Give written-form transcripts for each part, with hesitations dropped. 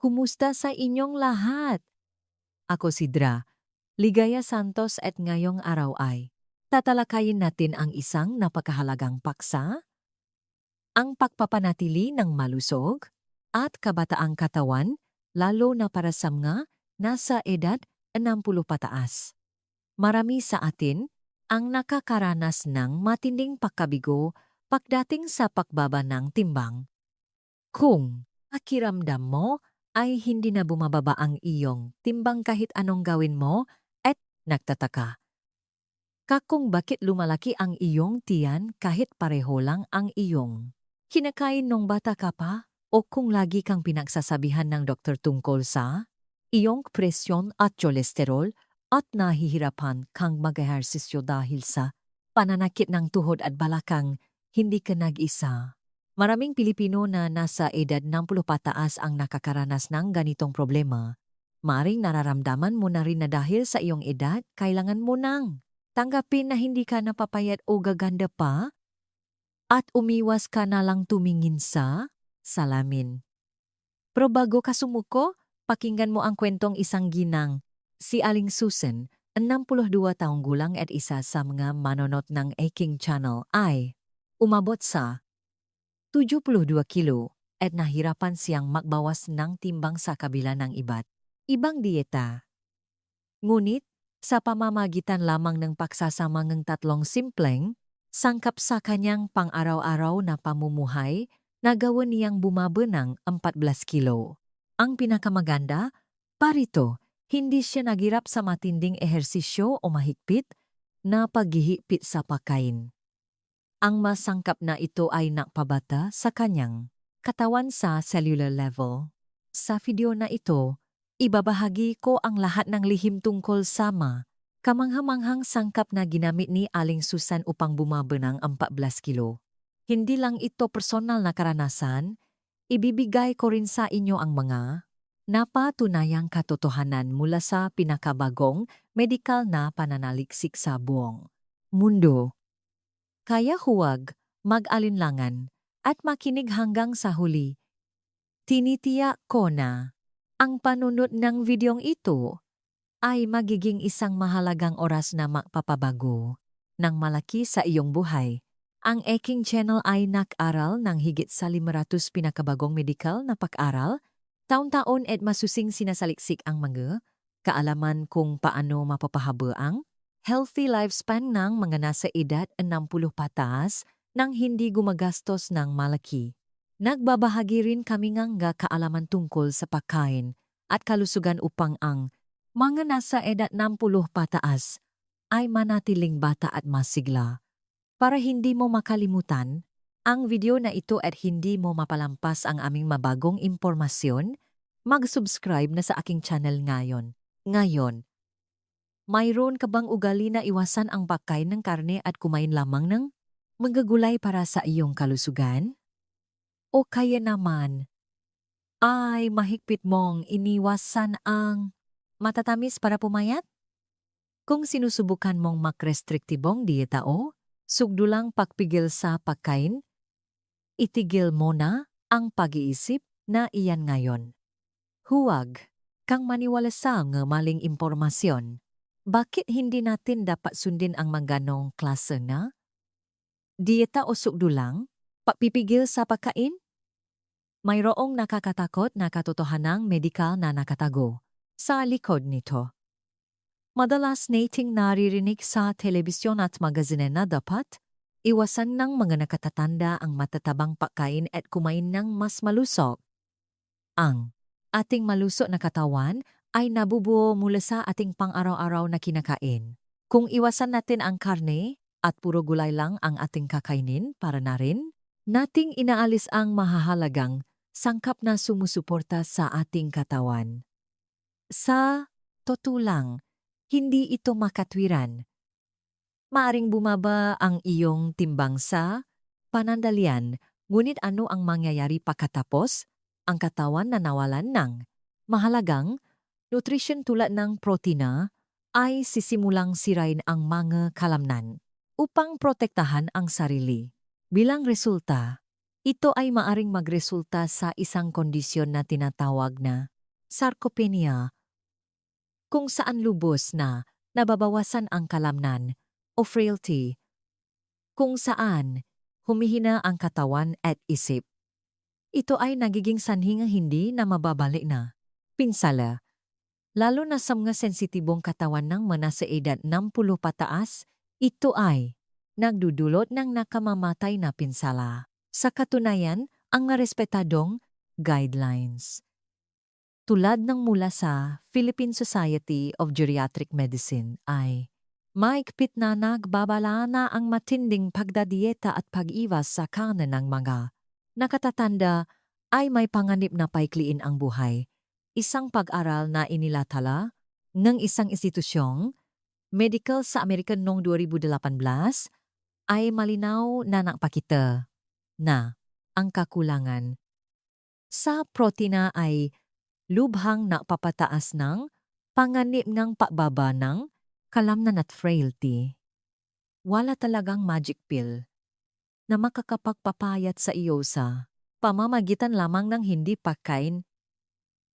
Kumusta sa inyong lahat? Ako si Dra, Ligaya Santos at ngayong araw ay tatalakayin natin ang isang napakahalagang paksa, ang pagpapanatili ng malusog at kabataang katawan lalo na para sa mga nasa edad 60 pataas. Marami sa atin ang nakakaranas ng matinding pagkabigo pagdating sa pagbaba ng timbang. Kung pakiramdam mo ay hindi na bumababa ang iyong timbang kahit anong gawin mo at nagtataka ka kung bakit lumalaki ang iyong tiyan kahit pareho lang ang iyong kinakain nung bata ka pa o kung lagi kang pinagsasabihan ng doktor tungkol sa iyong presyon at cholesterol at nahihirapan kang mag-ehersisyo dahil sa pananakit ng tuhod at balakang, hindi ka nag-isa. Maraming Pilipino na nasa edad 60 pataas ang nakakaranas ng ganitong problema. Maring nararamdaman mo na rin na dahil sa iyong edad, kailangan mo nang tanggapin na hindi ka napapayat o gaganda pa at umiwas ka na lang tumingin sa salamin. Pero bago ka sumuko, pakinggan mo ang kwentong isang ginang. Si Aling Susan, 62 taong gulang at isa sa mga manonood ng Aking Channel ay umabot sa 72 kilo at nahirapan siyang magbawas ng timbang sa kabila ng ibang dieta. Ngunit, sa pamamagitan lamang ng pagsasama ng tatlong simpleng, sangkap sa kanyang pang-araw-araw na pamumuhay, nagawa niyang bumaba ng 14 kilo. Ang pinakamaganda, parito, hindi siya naghirap sa matinding ehersisyo o mahigpit na paghihigpit sa pagkain. Ang masangkap na ito ay nakpabata sa kanyang katawan sa cellular level. Sa video na ito, ibabahagi ko ang lahat ng lihim tungkol sa kamanghamanghang sangkap na ginamit ni Aling Susan upang bumaba ng 14 kilo. Hindi lang ito personal na karanasan, ibibigay ko rin sa inyo ang mga napatunayang katotohanan mula sa pinakabagong medikal na pananaliksik sa buong mundo. Kaya huwag mag-alinlangan at makinig hanggang sa huli. Tinitiyak ko na ang panunod ng videong ito ay magiging isang mahalagang oras na magpapabago ng malaki sa iyong buhay. Ang Aking Channel ay nag-aral ng higit sa 500 pinakabagong medikal na pag-aral, taon-taon at masusing sinasaliksik ang mga kaalaman kung paano mapapahaba ang healthy lifespan ng mga nasa edad 60 pataas nang hindi gumagastos ng malaki. Nagbabahagi rin kami ng kaalaman tungkol sa pagkain at kalusugan upang ang mga nasa edad 60 pataas ay manatiling bata at masigla. Para hindi mo makalimutan ang video na ito at hindi mo mapalampas ang aming mabagong impormasyon, mag-subscribe na sa aking channel ngayon. Mayroon ka bang ugali na iwasan ang pagkain ng karne at kumain lamang ng magagulay para sa iyong kalusugan? O kaya naman, ay mahigpit mong iniwasan ang matatamis para pumayat? Kung sinusubukan mong makrestriktibong dieta o sugdulang pagpigil sa pagkain, itigil mo na ang pag-iisip na iyan ngayon. Huwag kang maniwala sa maling impormasyon. Bakit hindi natin dapat sundin ang mangganong klase na dieta o sugdulang pagpipigil sa pagkain? Mayroong nakakatakot na katotohanang medikal na nakatago sa likod nito. Madalas nating naririnig sa telebisyon at magazine na dapat iwasan ng mga nakatatanda ang matatabang pagkain at kumain ng mas malusog. Ang ating malusog na katawan ay nabubuo mula sa ating pang-araw-araw na kinakain. Kung iwasan natin ang karne at puro gulay lang ang ating kakainin para na rin nating inaalis ang mahahalagang sangkap na sumusuporta sa ating katawan. Sa totoo lang, hindi ito makatwiran. Maaring bumaba ang iyong timbang sa panandalian, ngunit ano ang mangyayari pagkatapos? Ang katawan na nawalan ng mahalagang nutrisyon tulad ng protina ay sisimulang sirain ang mga kalamnan upang protektahan ang sarili. Bilang resulta, ito ay maaring magresulta sa isang kondisyon na tinatawag na sarcopenia, kung saan lubos na nababawasan ang kalamnan, o frailty, kung saan humihina ang katawan at isip. Ito ay nagiging sanhi ng hindi na mababalik na pinsala, lalo na sa mga sensitibong katawan ng mga sa edad 60 pataas, ito ay nagdudulot ng nakamamatay na pinsala. Sa katunayan, ang marespetadong guidelines tulad ng mula sa Philippine Society of Geriatric Medicine ay mahigpit na nagbabala na ang matinding pagdadieta at pag-iwas sa kanan ng mga nakatatanda ay may panganib na paikliin ang buhay. Isang pag-aral na inilathala ng isang institusyong medical sa Amerika noong 2018 ay malinaw na nakapakita na ang kakulangan sa protina ay lubhang napapataas ng panganib ng pagbaba ng kalamnan at frailty. Wala talagang magic pill na makakapagpapayat sa iyo sa pamamagitan lamang ng hindi pagkain.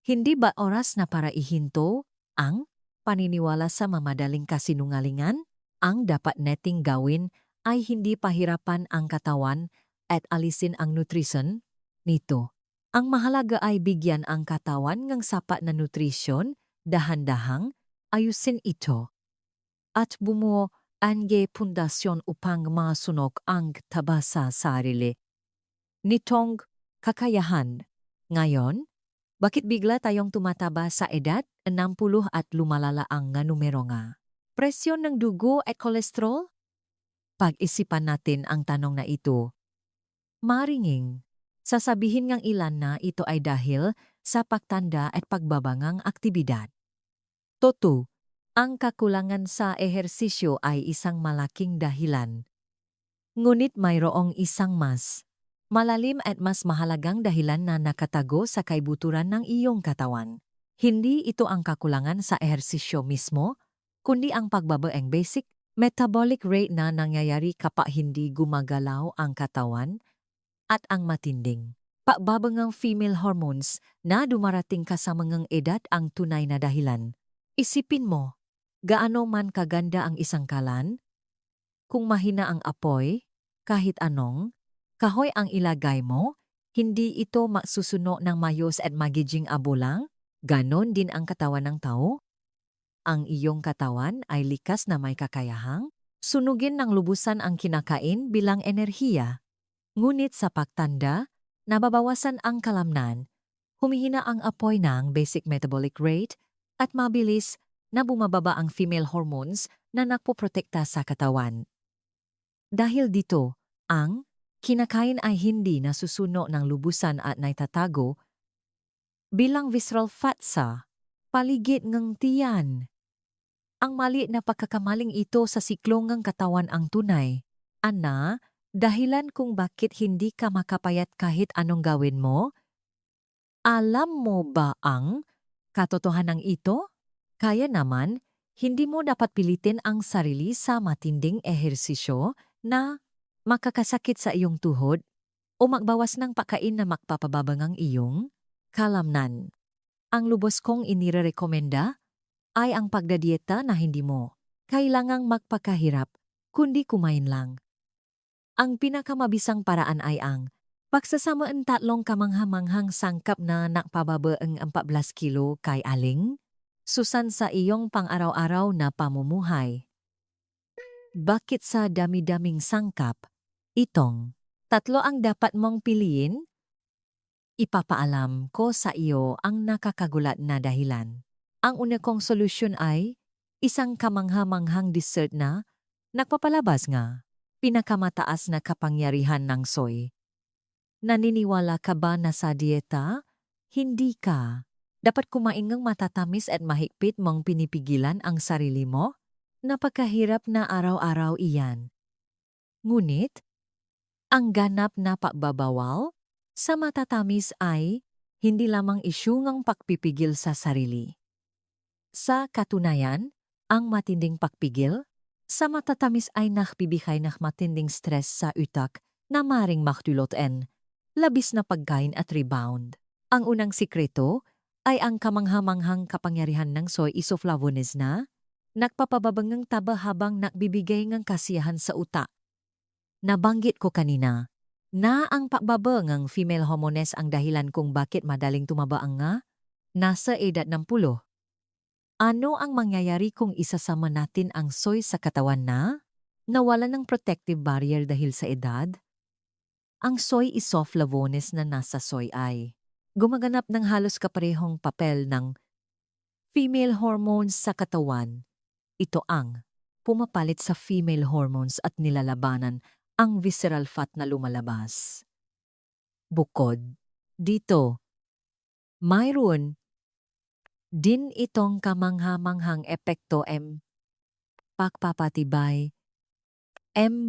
Hindi ba oras na para ihinto ang paniniwala sa mamadaling kasinungalingan? Ang dapat nating gawin ay hindi pahirapan ang katawan at alisin ang nutrisyon nito. Ang mahalaga ay bigyan ang katawan ng sapat na nutrisyon, dahan-dahang ayusin ito. At bumuo ang pundasyon upang masunok ang taba sa sarili nitong kakayahan. Ngayon, bakit bigla tayong tumataba sa edad 60 at lumalala ang numero nga? Presyon ng dugo at kolesterol? Pag-isipan natin ang tanong na ito. Maringing, sasabihin ngang ilan na ito ay dahil sa pagtanda at pagbabangang aktibidad. Totoo, ang kakulangan sa ehersisyo ay isang malaking dahilan. Ngunit mayroong isang mas malalim at mas mahalagang dahilan na nakatago sa kaibuturan ng iyong katawan. Hindi ito ang kakulangan sa ehersisyo mismo, kundi ang pagbaba ng basic metabolic rate na nangyayari kapag hindi gumagalaw ang katawan at ang matinding pagbabangang female hormones na dumarating ka sa mga edad ang tunay na dahilan. Isipin mo, gaano man kaganda ang isang kalan? Kung mahina ang apoy, kahit anong kahoy ang ilagay mo, hindi ito masusuno ng mayos at magiging abulang? Ganon din ang katawan ng tao? Ang iyong katawan ay likas na may kakayahang sunugin ng lubusan ang kinakain bilang enerhiya. Ngunit sa pagtanda, nababawasan ang kalamnan, humihina ang apoy ng basic metabolic rate at mabilis na bumababa ang female hormones na nagpoprotekta sa katawan. Dahil dito, ang kinakain ay hindi nasusuno ng lubusan at naitatago bilang visceral fat sa paligid ng tiyan. Ang maliit na pagkakamaling ito sa siklo ng katawan ang tunay. Ana, dahilan kung bakit hindi ka makapayat kahit anong gawin mo? Alam mo ba ang katotohanan ito? Kaya naman, hindi mo dapat pilitin ang sarili sa matinding ehersisyo na makakasakit sa iyong tuhod o magbawas ng pagkain na magpapababa ng iyong kalamnan. Ang lubos kong inirekomenda ay ang pagdadieta na hindi mo kailangang magpakahirap, kundi kumain lang. Ang pinakamabisang paraan ay ang pagsasama ang tatlong kamanghamanghang sangkap na nakpababa ang 14 kilo kay aling susan sa iyong pang-araw-araw na pamumuhay. Bakit sa dami-daming sangkap, itong tatlo ang dapat mong piliin? Ipapaalam ko sa iyo ang nakakagulat na dahilan. Ang una kong solusyon ay isang kamangha-manghang dessert na nagpapalabas nga pinakamataas na kapangyarihan ng soy. Naniniwala ka ba na sa dieta? Hindi ka. Dapat kumain ng matatamis at mahigpit mong pinipigilan ang sarili mo? Napakahirap na araw-araw iyan. Ngunit, ang ganap na pagbabawal sa matatamis ay hindi lamang isyu ng pagpipigil sa sarili. Sa katunayan, ang matinding pagpigil sa matatamis ay nakbibigay ng matinding stress sa utak na maring magdulot labis na pagkain at rebound. Ang unang sikreto ay ang kamanghamanghang kapangyarihan ng soy isoflavones na nagpapababangang taba habang nagbibigay ng kasiyahan sa utak. Nabanggit ko kanina na ang pagbaba ng female hormones ang dahilan kung bakit madaling tumaba ang nga nasa edad ng 10. Ano ang mangyayari kung isasama natin ang soy sa katawan na nawala ng protective barrier dahil sa edad? Ang soy isoflavones na nasa soy ay gumaganap ng halos kaparehong papel ng female hormones sa katawan. Ito ang pumapalit sa female hormones at nilalabanan ang visceral fat na lumalabas. Bukod dito, mayroon din itong kamanghamanghang epekto pagpapatibay,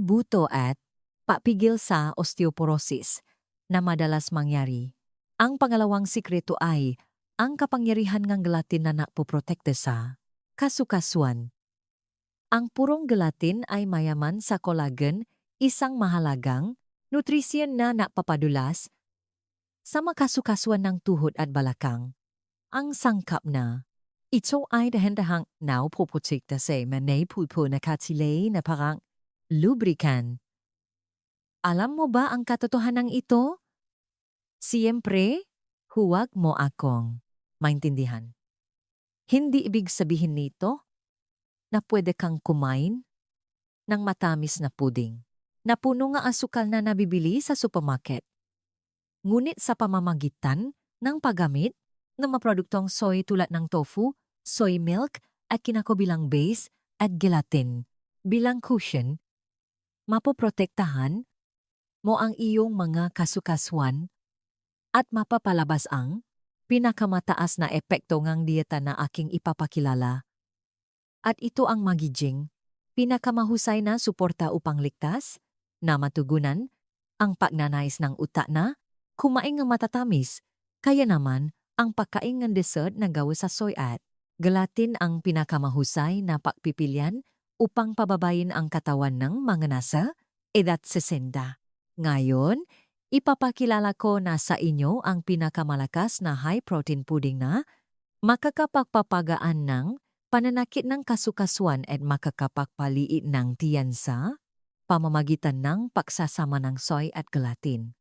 buto at papigil sa osteoporosis na madalas mangyari. Ang pangalawang sikreto ay ang kapangyarihan ng gelatin na napoprotekta sa kasukasuan. Ang purong gelatin ay mayaman sa collagen, isang mahalagang nutrisyon na napapadulas sa makasukasuan ng tuhod at balakang. Ang sangkap na ito ay dahan-dahang napoprotekta sa manay pulpo na katilay na parang lubricant. Alam mo ba ang katotohanan ito? Siyempre, huwag mo akong maintindihan. Hindi ibig sabihin nito na pwede kang kumain ng matamis na puding na puno nga asukal na nabibili sa supermarket. Ngunit sa pamamagitan ng paggamit ng mga produktong soy tulad ng tofu, soy milk at kinako bilang base at gelatin bilang cushion, mapoprotektahan mo ang iyong mga kasukasuan at mapapalabas ang pinakamataas na epekto ng dieta na aking ipapakilala. At ito ang magiging pinakamahusay na suporta upang ligtas na matugunan ang pagnanais ng utak na kumain ng matatamis, kaya naman ang pagkain ng dessert na gawa sa soy at gelatin ang pinakamahusay na pagpipilian upang pababayin ang katawan ng mga nasa edad 60. Ngayon, ipapakilala ko na sa inyo ang pinakamalakas na high-protein pudding na makakapagpapagaan ng pananakit ng kasukasuan at makakapagpaliit ng tiyan sa pamamagitan ng pagsasama ng soy at gelatin.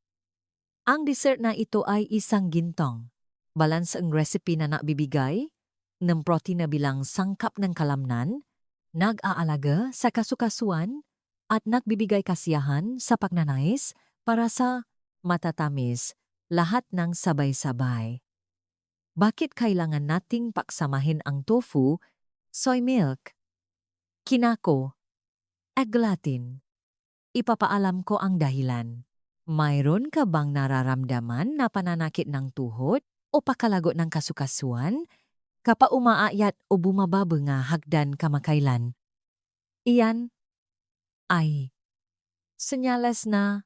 Ang dessert na ito ay isang gintong, balansang recipe na nabibigay ng protein na bilang sangkap ng kalamnan, nag-aalaga sa kasukasuan at nagbibigay kasiyahan sa pagnanais para sa matatamis, lahat ng sabay-sabay. Bakit kailangan nating paksamahin ang tofu, soy milk, kinako, at gelatin? Ipapaalam ko ang dahilan. Mayroon ka bang nararamdaman na pananakit ng tuhod o pakalagot ng kasukasuan kapag umaayat o bumababa nga hagdan kamakailan? Iyan ay senyales na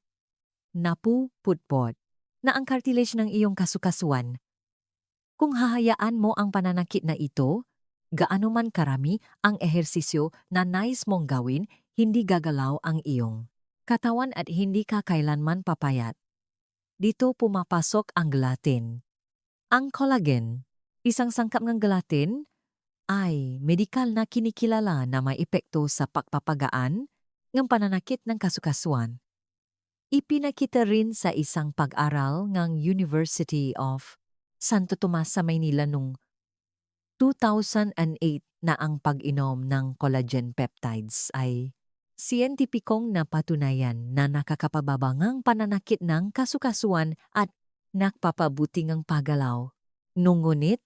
napuputpot na ang cartilage ng iyong kasukasuan. Kung hahayaan mo ang pananakit na ito, gaano man karami ang ehersisyo na nais mong gawin, hindi gagalaw ang iyong katawan at hindi ka kailanman papayat. Dito pumapasok ang gelatin. Ang collagen, isang sangkap ng gelatin, ay medikal na kinikilala na may epekto sa pagpapagaan ng pananakit ng kasukasuan. Ipinakita rin sa isang pag-aral ng University of Santo Tomas sa Maynila noong 2008 na ang pag-inom ng collagen peptides ay siyentipikong napatunayan na nakakapababangang pananakit ng kasukasuan at nakpapabuti ng paggalaw. Ngunit,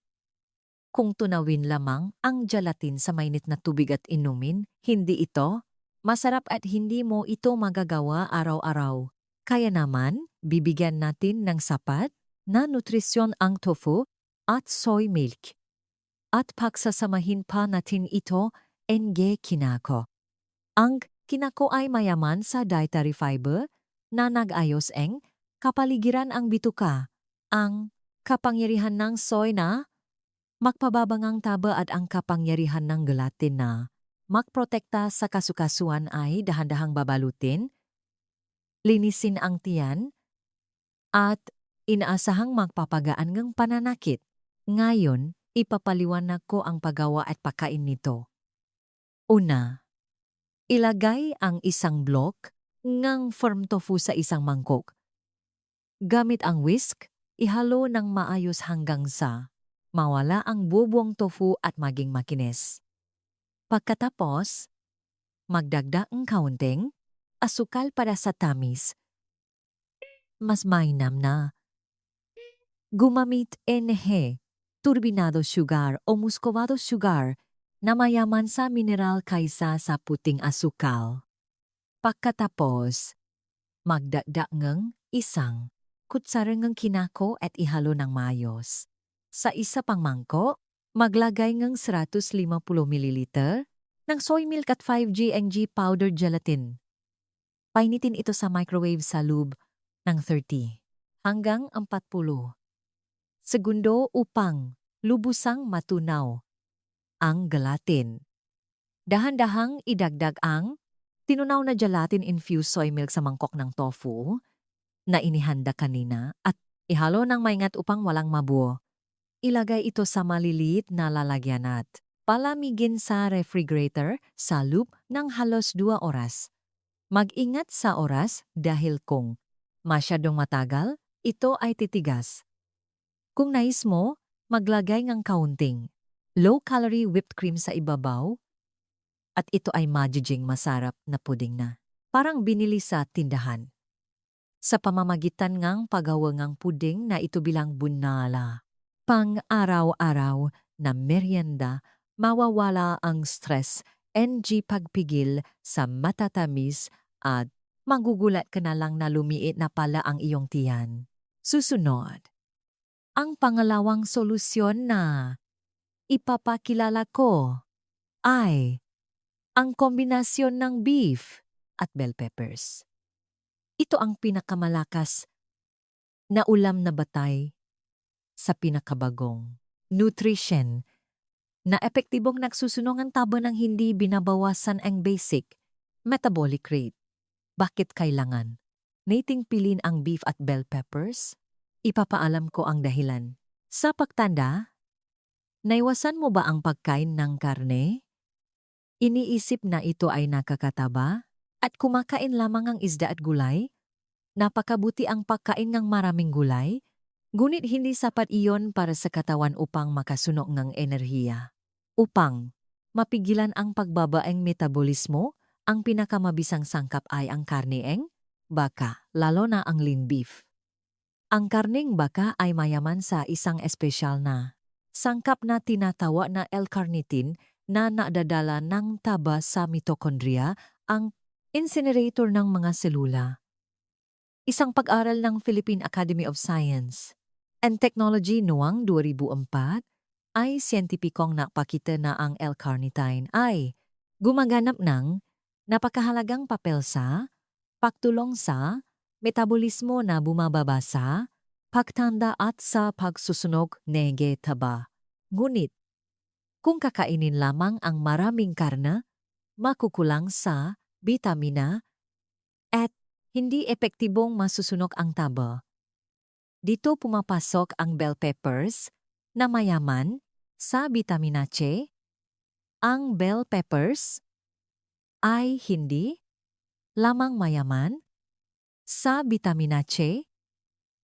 kung tunawin lamang ang gelatin sa mainit na tubig at inumin, hindi ito masarap at hindi mo ito magagawa araw-araw. Kaya naman, bibigyan natin ng sapat na nutrisyon ang tofu at soy milk. At pagsasamahin pa natin ito kinako. Ang kinako ay mayaman sa dietary fiber na nag-ayos kapaligiran ang bituka, ang kapangyarihan ng soy na magpababangang taba at ang kapangyarihan ng gelatin na magprotekta sa kasukasuan ay dahan-dahang babalutin, linisin ang tiyan, at inaasahang magpapagaan ng pananakit. Ngayon, ipapaliwanag ko ang paggawa at pagkain nito. Una, ilagay ang isang blok ng firm tofu sa isang mangkok. Gamit ang whisk, ihalo ng maayos hanggang sa mawala ang bubong tofu at maging makinis. Pagkatapos, magdagdag ng kaunting asukal para sa tamis. Mas mainam na. Gumamit turbinado sugar o muscovado sugar na mayaman sa mineral kaysa sa puting asukal. Pagkatapos, magdagdag ng isang kutsara ng kinako at ihalo ng mayos. Sa isa pang mangkok, maglagay ng 150 ml ng soy milk at 5 ng powdered gelatin. Painitin ito sa microwave sa loob ng 30 hanggang 40 segundo upang lubusang matunaw ang gelatin. Dahan-dahang idagdag ang tinunaw na gelatin-infused soy milk sa mangkok ng tofu na inihanda kanina at ihalo ng maingat upang walang mabuo. Ilagay ito sa maliliit na lalagyan at palamigin sa refrigerator sa loob ng halos 2 oras. Mag-ingat sa oras dahil kung masyadong matagal, ito ay titigas. Kung nais mo, maglagay ng kaunting low-calorie whipped cream sa ibabaw at ito ay magiging masarap na puding na. Parang binili sa tindahan. Sa pamamagitan ng paggawa ng puding na ito bilang bunala. Pang-araw-araw na merienda, mawawala ang stress ng pagpigil sa matatamis at magugulat ka na lang na lumiit na pala ang iyong tiyan. Susunod, ang pangalawang solusyon na ipapakilala ko ay ang kombinasyon ng beef at bell peppers. Ito ang pinakamalakas na ulam na batay sa pinakabagong nutrition na epektibong nagsusunong ang taba ng hindi binabawasan ang basic metabolic rate. Bakit kailangan nating pilin ang beef at bell peppers? Ipapaalam ko ang dahilan. Sa pagtanda, naiwasan mo ba ang pagkain ng karne? Iniisip na ito ay nakakataba at kumakain lamang ang isda at gulay? Napakabuti ang pagkain ng maraming gulay, ngunit hindi sapat iyon para sa katawan upang makasunog ng enerhiya. Upang mapigilan ang pagbabaeng metabolismo, ang pinakamabisang sangkap ay ang karneeng baka, lalo na ang lean beef. Ang karneng baka ay mayaman sa isang espesyal na sangkap na tinatawa na L-carnitine na nadadala ng taba sa mitokondriya, ang incinerator ng mga selula. Isang pag-aral ng Philippine Academy of Science and Technology noong 2004 ay siyentipikong napakita na ang L-carnitine ay gumaganap ng napakahalagang papel sa pagtulong sa metabolismo na bumababa sa pagtanda at sa pagsusunog ng taba. Ngunit, kung kakainin lamang ang maraming karne, makukulang sa bitamina at hindi epektibong masusunog ang taba. Dito pumapasok ang bell peppers na mayaman sa bitamina C. Ang bell peppers ay hindi lamang mayaman sa bitamina C,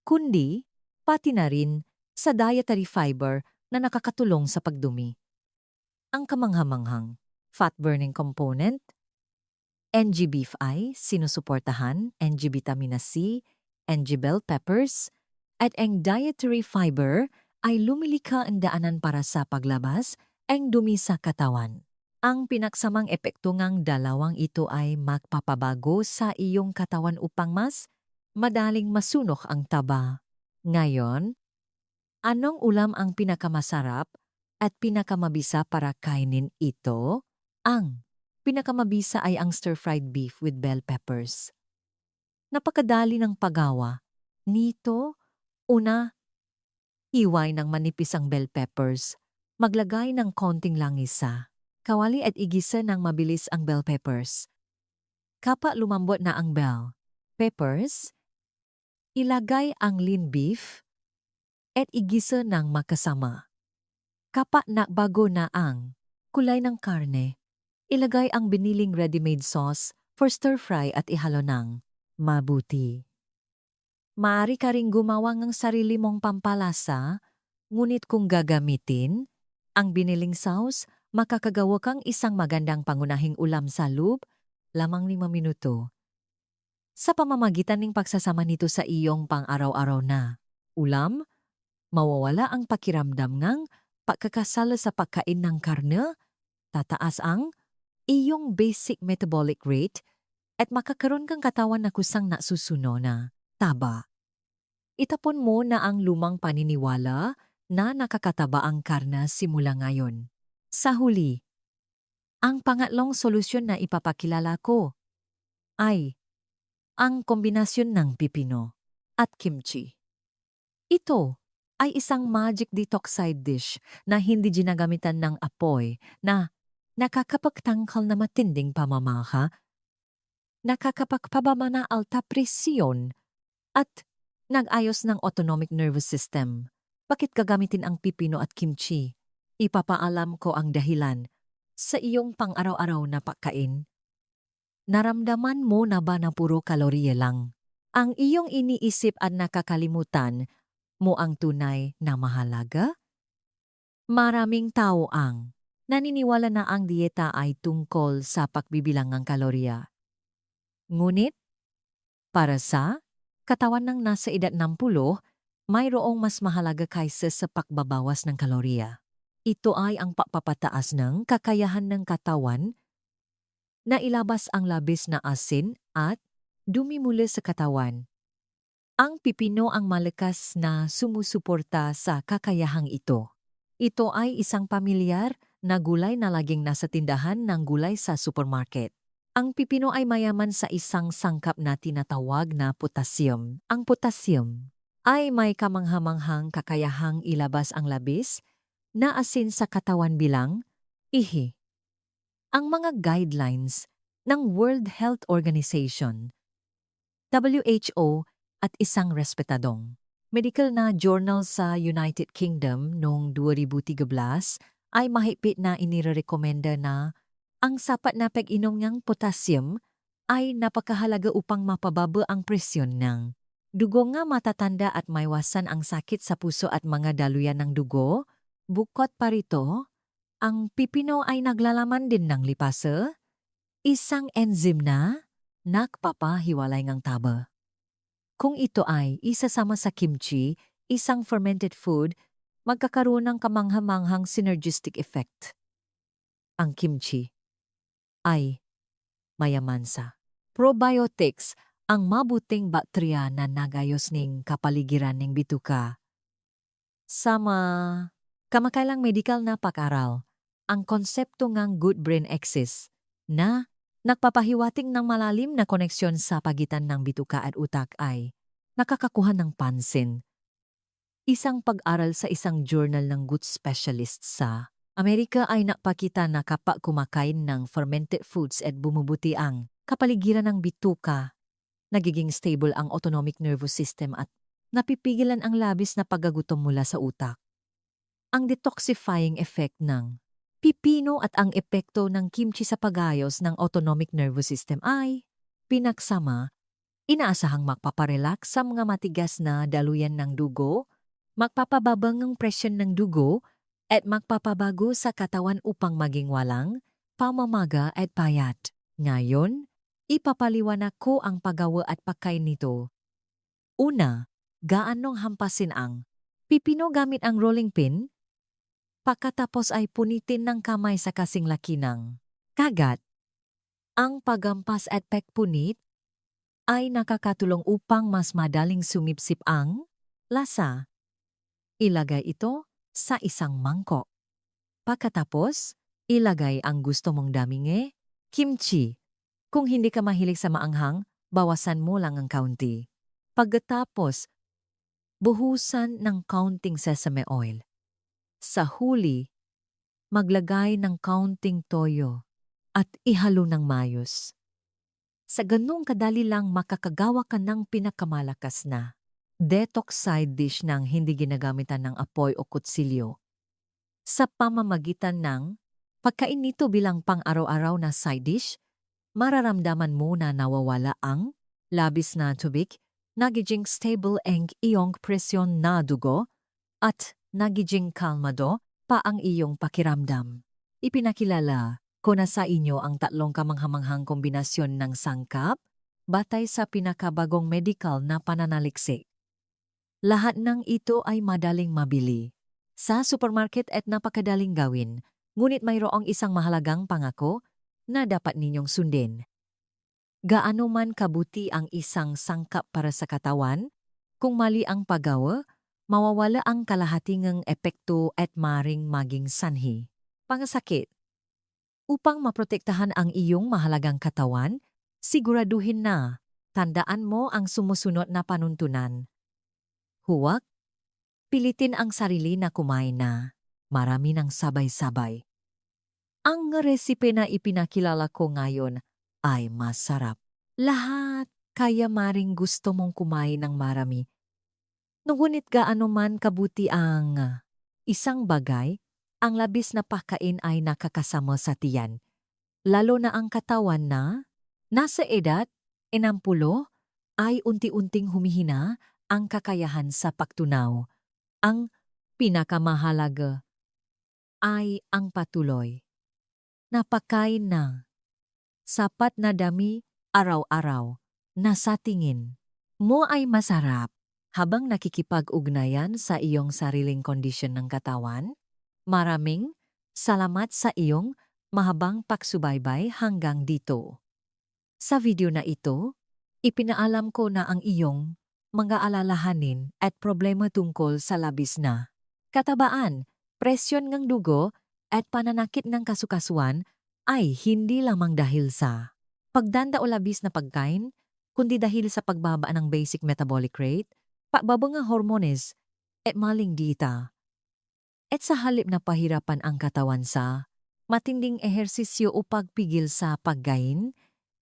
kundi pati na rin sa dietary fiber na nakakatulong sa pagdumi. Ang kamanghamanghang fat-burning component, NG beef ay sinusuportahan, NG vitamina C, NG bell peppers, at ang dietary fiber ay lumilikha ang daanan para sa paglabas ang dumi sa katawan. Ang pinaksamang epekto ng dalawang ito ay magpapabago sa iyong katawan upang mas madaling masunok ang taba. Ngayon, anong ulam ang pinakamasarap at pinakamabisa para kainin ito? Ang pinakamabisa ay ang stir-fried beef with bell peppers. Napakadali ng paggawa. Nito, una, hiway ng manipis ang bell peppers. Maglagay ng konting langis sa kawali at igisa ng mabilis ang bell peppers. Kapag lumambot na ang bell peppers, ilagay ang lean beef at igisa ng makasama. Kapag bago na ang kulay ng karne, ilagay ang biniling ready-made sauce for stir-fry at ihalo ng mabuti. Maaari ka ring gumawa ng sarili mong pampalasa, ngunit kung gagamitin ang biniling sauce, makakagawa kang isang magandang pangunahing ulam sa loob lamang 5 minuto. Sa pamamagitan ng pagsasama nito sa iyong pang-araw-araw na ulam, mawawala ang pakiramdam ng pagkakasala sa pagkain ng karne, tataas ang iyong basic metabolic rate at makakaroon kang katawan na kusang nasusuno na taba. Itapon mo na ang lumang paniniwala na nakakataba ang karne simula ngayon. Sa huli, ang pangatlong solusyon na ipapakilala ko ay ang kombinasyon ng pipino at kimchi. Ito ay isang magic detox side dish na hindi ginagamitan ng apoy na nakakapagtangkal na matinding pamamaha, nakakapagpababa na alta presyon at nag-ayos ng autonomic nervous system. Bakit gagamitin ang pipino at kimchi? Ipapaalam ko ang dahilan sa iyong pang-araw-araw na pagkain. Naramdaman mo na ba na puro kalorya lang ang iyong iniisip at nakakalimutan mo ang tunay na mahalaga? Maraming tao ang naniniwala na ang dieta ay tungkol sa pagbibilang ng kalorya. Ngunit, para sa katawan ng nasa edad 60, mayroong mas mahalaga kaysa sa pagbabawas ng kalorya. Ito ay ang pagpapataas ng kakayahan ng katawan na ilabas ang labis na asin at dumi mula sa katawan. Ang pipino ang malakas na sumusuporta sa kakayahang ito. Ito ay isang pamilyar na gulay na laging nasa tindahan ng gulay sa supermarket. Ang pipino ay mayaman sa isang sangkap na tinatawag na potassium. Ang potassium ay may kamanghamanghang kakayahang ilabas ang labis na asin sa katawan bilang ihi. Ang mga guidelines ng World Health Organization, WHO, at isang respetadong medical na journal sa United Kingdom noong 2013 ay mahigpit na inirekomenda na ang sapat na pag-inom ng potassium ay napakahalaga upang mapababa ang presyon ng dugo nga matatanda at maiwasan ang sakit sa puso at mga daluyan ng dugo. Bukod pa rito, ang pipino ay naglalaman din ng lipase, isang enzyme na nagpapahiwalay ng taba. Kung ito ay isasama sa kimchi, isang fermented food, magkakaroon ng kamanghamanghang synergistic effect. Ang kimchi ay mayaman sa probiotics, ang mabuting bakterya na nagayos ning kapaligiran ng bituka. Sama kamakailang medical na pag-aral, ang konsepto ng good brain axis na nagpapahiwatig ng malalim na koneksyon sa pagitan ng bituka at utak ay nakakakuha ng pansin. Isang pag-aral sa isang journal ng gut specialist sa Amerika ay napakita na kapag kumakain ng fermented foods at bumubuti ang kapaligiran ng bituka, nagiging stable ang autonomic nervous system at napipigilan ang labis na paggagutom mula sa utak. Ang detoxifying effect ng pipino at ang epekto ng kimchi sa pagayos ng autonomic nervous system ay pinagsama, inaasahang magpaparelax sa mga matigas na daluyan ng dugo, magpapababang ang presyon ng dugo, at magpapabago sa katawan upang maging walang pamamaga at payat. Ngayon, ipapaliwanag ko ang paggawa at pagkain nito. Una, gaanong hampasin ang pipino gamit ang rolling pin? Pagkatapos ay punitin ng kamay sa kasing laki ng kagat. Ang paghampas at pagpunit ay nakakatulong upang mas madaling sumipsip ang lasa. Ilagay ito sa isang mangkok. Pagkatapos, ilagay ang gusto mong daming kimchi. Kung hindi ka mahilig sa maanghang, bawasan mo lang ang kaunti. Pagkatapos, buhusan ng kaunting sesame oil. Sa huli, maglagay ng kaunting toyo at ihalo ng mayos. Sa ganung kadali lang makakagawa ka ng pinakamalakas na detox side dish nang hindi ginagamitan ng apoy o kutsilyo. Sa pamamagitan ng pagkain nito bilang pang-araw-araw na side dish, mararamdaman mo na nawawala ang labis na tubig, nagiging stable ang iyong presyon na dugo, at nagiging kalmado pa ang iyong pakiramdam. Ipinakilala ko na sa inyo ang tatlong kamanghamanghang kombinasyon ng sangkap batay sa pinakabagong medical na pananaliksik. Lahat ng ito ay madaling mabili sa supermarket at napakadaling gawin, ngunit mayroong isang mahalagang pangako na dapat ninyong sundin. Gaano man kabuti ang isang sangkap para sa katawan, kung mali ang paggawa, mawawala ang kalahating epekto at maring maging sanhi. Pangasakit. Upang maprotektahan ang iyong mahalagang katawan, siguraduhin na tandaan mo ang sumusunod na panuntunan. Huwag pilitin ang sarili na kumain na marami ng sabay-sabay. Ang resipe na ipinakilala ko ngayon ay masarap. Lahat kaya maring gusto mong kumain ng marami. Ngunit gaano man kabuti ang isang bagay, ang labis na pagkain ay nakakasama sa tiyan. Lalo na ang katawan na nasa edad 60 ay unti-unting humihina ang kakayahan sa pagtunaw. Ang pinakamahalaga ay ang patuloy na pagkain na sapat na dami araw-araw na sa tingin mo ay masarap habang nakikipag-ugnayan sa iyong sariling kondisyon ng katawan. Maraming salamat sa iyong mahabang pagsubaybay hanggang dito. Sa video na ito, ipinaalam ko na ang iyong mga alalahanin at problema tungkol sa labis na katabaan, presyon ng dugo at pananakit ng kasukasuan ay hindi lamang dahil sa pagdanda o labis na pagkain, kundi dahil sa pagbaba ng basic metabolic rate, pagbaba ng hormones at maling dieta. At sa halip na pahirapan ang katawan sa matinding ehersisyo o pagpigil sa pagkain,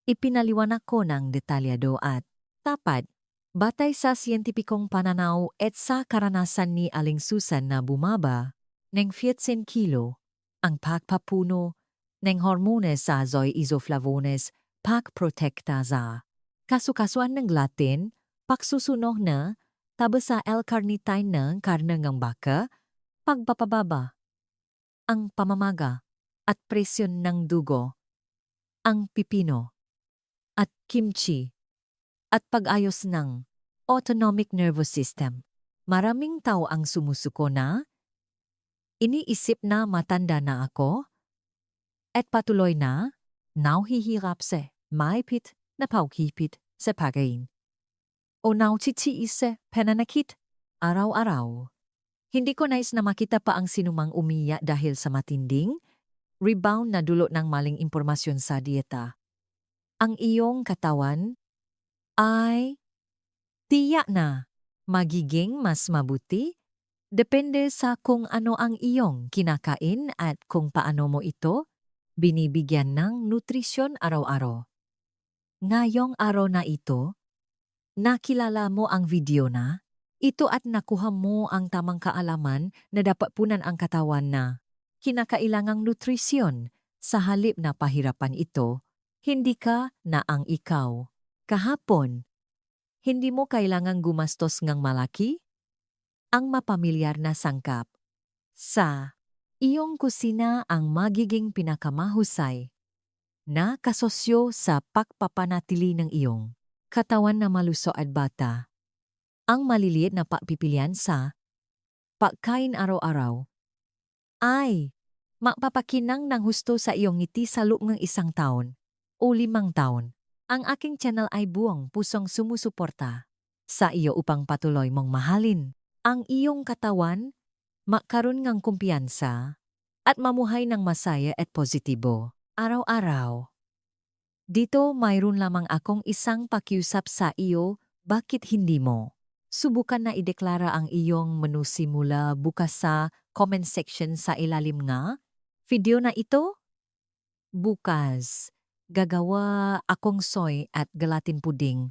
ipinaliwanag ko ng detalyado at tapat batay sa siyentipikong pananaw at sa karanasan ni Aling Susan na bumaba ng 15 kilo ang pagpapuno ng hormones sa zoe isoflavones pagprotekta sa kasukasuan ng Latin, pagsusunog na taba sa L-carnitine ng karne ng baka, pagpapababa ang pamamaga at presyon ng dugo, ang pipino at kimchi, at pag-ayos ng autonomic nervous system. Maraming tao ang sumusuko na iniisip na matanda na ako at patuloy na nauhihirap sa maipit na paghihipit sa pagkain o nautitiis sa pananakit araw-araw. Hindi ko nais na makita pa ang sinumang umiyak dahil sa matinding rebound na dulot ng maling impormasyon sa dieta. Ang iyong katawan ay tiyak na magiging mas mabuti depende sa kung ano ang iyong kinakain at kung paano mo ito binibigyan ng nutrisyon araw-araw. Ngayong araw na ito, nakilala mo ang video na ito at nakuha mo ang tamang kaalaman na dapat punan ang katawan na kinakailangang nutrisyon sa halip na pahirapan ito, hindi ka na ang ikaw. Kahapon, hindi mo kailangang gumastos ng malaki? Ang mapamilyar na sangkap sa iyong kusina ang magiging pinakamahusay na kasosyo sa pagpapanatili ng iyong katawan na maluso at bata. Ang maliliit na pagpipilian sa pagkain araw-araw ay mapapakinang ng husto sa iyong ngiti sa loob ng 1 taon o 5 taon. Ang aking channel ay buong pusong sumusuporta sa iyo upang patuloy mong mahalin ang iyong katawan, makaroon ng kumpiyansa, at mamuhay ng masaya at positibo araw-araw. Dito mayroon lamang akong isang pakiusap sa iyo, bakit hindi mo subukan na ideklara ang iyong menu simula bukas sa comment section sa ilalim nga video na ito? Bukas, gagawa akong soy at gelatin puding.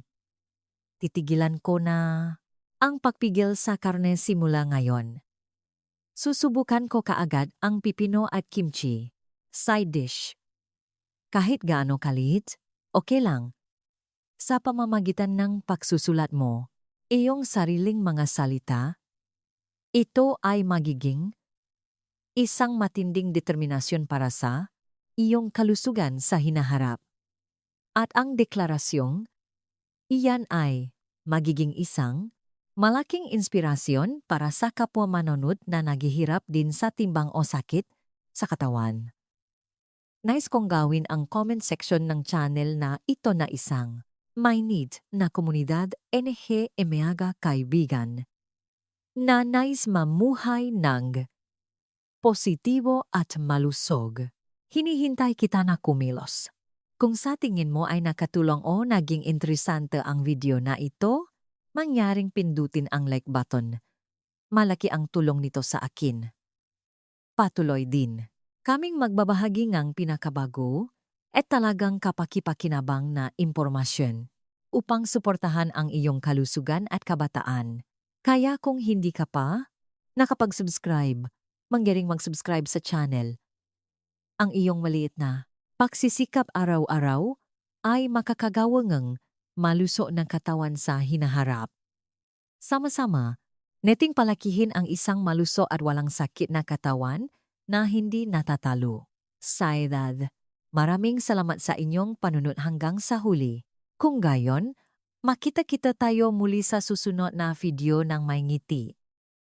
Titigilan ko na ang pagpigil sa karne simula ngayon. Susubukan ko kaagad ang pipino at kimchi. Side dish. Kahit gaano kalit, okay lang. Sa pamamagitan ng pagsusulat mo, iyong sariling mga salita, ito ay magiging isang matinding determinasyon para sa iyong kalusugan sa hinaharap. At ang deklarasyong, iyan ay magiging isang malaking inspirasyon para sa kapwa manonood na naghihirap din sa timbang o sakit sa katawan. Nice kong gawin ang comment section ng channel na ito na isang may need na komunidad NG Emaga kaibigan na nais mamuhay ng positibo at malusog. Hinihintay kita na kumilos. Kung sa tingin mo ay nakatulong o naging interesante ang video na ito, mangyaring pindutin ang like button. Malaki ang tulong nito sa akin. Patuloy din kaming magbabahagi ng pinakabago at talagang kapakipakinabang na impormasyon upang suportahan ang iyong kalusugan at kabataan. Kaya kung hindi ka pa nakapag-subscribe, mangyaring mag-subscribe sa channel. Ang iyong maliit na pagsisikap araw-araw ay makakagawangang maluso ng katawan sa hinaharap. Sama-sama, neting palakihin ang isang maluso at walang sakit na katawan na hindi natatalo. Sa edad, maraming salamat sa inyong panunod hanggang sa huli. Kung gayon, makita-kita tayo muli sa susunod na video ng may ngiti.